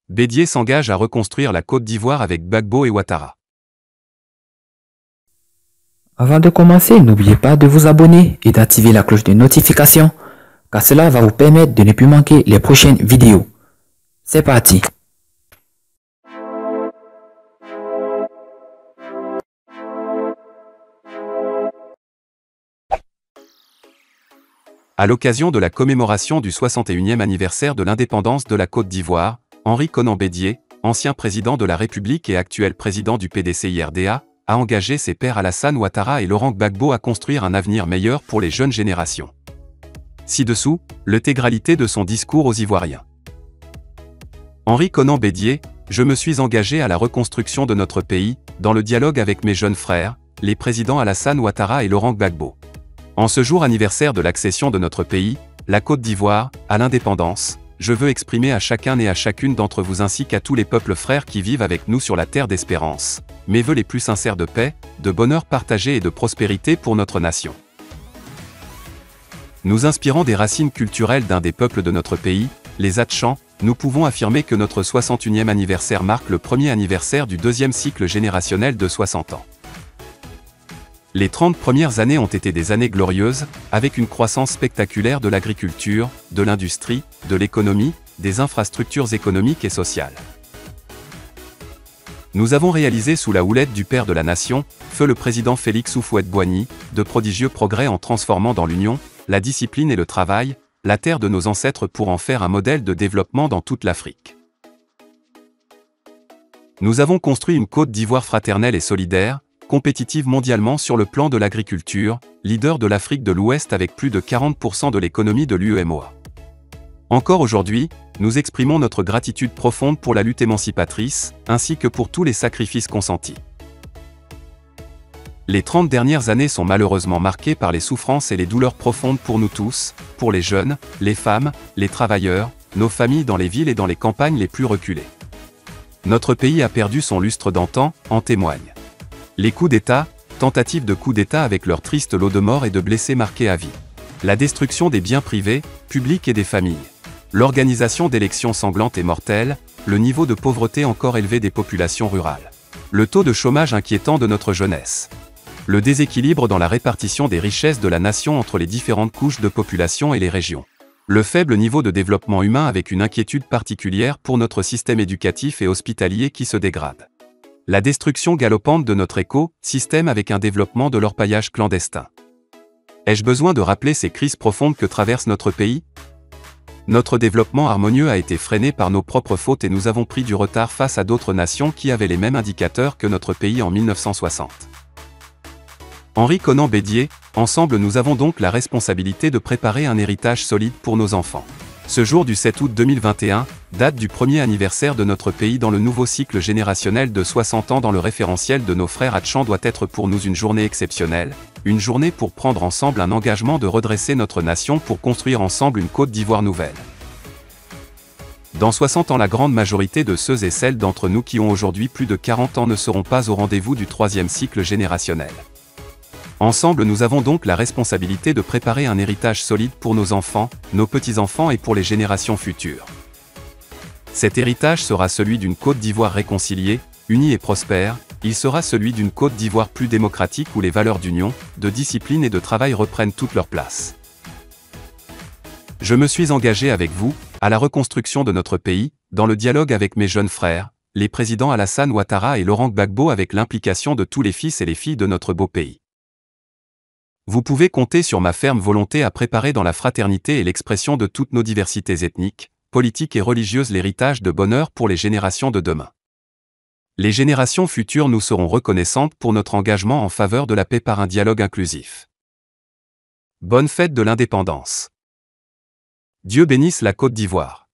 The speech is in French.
Bédié s'engage à reconstruire la Côte d'Ivoire avec Gbagbo et Ouattara. Avant de commencer, n'oubliez pas de vous abonner et d'activer la cloche de notification, car cela va vous permettre de ne plus manquer les prochaines vidéos. C'est parti! À l'occasion de la commémoration du 61e anniversaire de l'indépendance de la Côte d'Ivoire, Henri Konan Bédié, ancien président de la République et actuel président du PDCI-RDA, a engagé ses pairs Alassane Ouattara et Laurent Gbagbo à construire un avenir meilleur pour les jeunes générations. Ci-dessous, l'intégralité de son discours aux Ivoiriens. Henri Konan Bédié, je me suis engagé à la reconstruction de notre pays, dans le dialogue avec mes jeunes frères, les présidents Alassane Ouattara et Laurent Gbagbo. En ce jour anniversaire de l'accession de notre pays, la Côte d'Ivoire, à l'indépendance, je veux exprimer à chacun et à chacune d'entre vous ainsi qu'à tous les peuples frères qui vivent avec nous sur la terre d'espérance, mes vœux les plus sincères de paix, de bonheur partagé et de prospérité pour notre nation. Nous inspirant des racines culturelles d'un des peuples de notre pays, les Hatchans, nous pouvons affirmer que notre 61e anniversaire marque le premier anniversaire du deuxième cycle générationnel de 60 ans. Les 30 premières années ont été des années glorieuses, avec une croissance spectaculaire de l'agriculture, de l'industrie, de l'économie, des infrastructures économiques et sociales. Nous avons réalisé sous la houlette du père de la nation, feu le président Félix Houphouët-Boigny, de prodigieux progrès en transformant dans l'union, la discipline et le travail, la terre de nos ancêtres pour en faire un modèle de développement dans toute l'Afrique. Nous avons construit une Côte d'Ivoire fraternelle et solidaire, compétitive mondialement sur le plan de l'agriculture, leader de l'Afrique de l'Ouest avec plus de 40% de l'économie de l'UEMOA. Encore aujourd'hui, nous exprimons notre gratitude profonde pour la lutte émancipatrice, ainsi que pour tous les sacrifices consentis. Les 30 dernières années sont malheureusement marquées par les souffrances et les douleurs profondes pour nous tous, pour les jeunes, les femmes, les travailleurs, nos familles dans les villes et dans les campagnes les plus reculées. Notre pays a perdu son lustre d'antan, en témoignent les coups d'État, tentatives de coups d'État avec leur triste lot de morts et de blessés marqués à vie. La destruction des biens privés, publics et des familles. L'organisation d'élections sanglantes et mortelles, le niveau de pauvreté encore élevé des populations rurales. Le taux de chômage inquiétant de notre jeunesse. Le déséquilibre dans la répartition des richesses de la nation entre les différentes couches de population et les régions. Le faible niveau de développement humain avec une inquiétude particulière pour notre système éducatif et hospitalier qui se dégrade. La destruction galopante de notre écosystème avec un développement de l'orpaillage clandestin. Ai-je besoin de rappeler ces crises profondes que traverse notre pays? Notre développement harmonieux a été freiné par nos propres fautes et nous avons pris du retard face à d'autres nations qui avaient les mêmes indicateurs que notre pays en 1960. Henri Konan Bédié, ensemble nous avons donc la responsabilité de préparer un héritage solide pour nos enfants. Ce jour du 7 août 2021, date du premier anniversaire de notre pays dans le nouveau cycle générationnel de 60 ans dans le référentiel de nos frères Hatchans doit être pour nous une journée exceptionnelle, une journée pour prendre ensemble un engagement de redresser notre nation pour construire ensemble une Côte d'Ivoire nouvelle. Dans 60 ans la grande majorité de ceux et celles d'entre nous qui ont aujourd'hui plus de 40 ans ne seront pas au rendez-vous du troisième cycle générationnel. Ensemble nous avons donc la responsabilité de préparer un héritage solide pour nos enfants, nos petits-enfants et pour les générations futures. Cet héritage sera celui d'une Côte d'Ivoire réconciliée, unie et prospère, il sera celui d'une Côte d'Ivoire plus démocratique où les valeurs d'union, de discipline et de travail reprennent toute leur place. Je me suis engagé avec vous, à la reconstruction de notre pays, dans le dialogue avec mes jeunes frères, les présidents Alassane Ouattara et Laurent Gbagbo avec l'implication de tous les fils et les filles de notre beau pays. Vous pouvez compter sur ma ferme volonté à préparer dans la fraternité et l'expression de toutes nos diversités ethniques, politiques et religieuses l'héritage de bonheur pour les générations de demain. Les générations futures nous seront reconnaissantes pour notre engagement en faveur de la paix par un dialogue inclusif. Bonne fête de l'indépendance. Dieu bénisse la Côte d'Ivoire.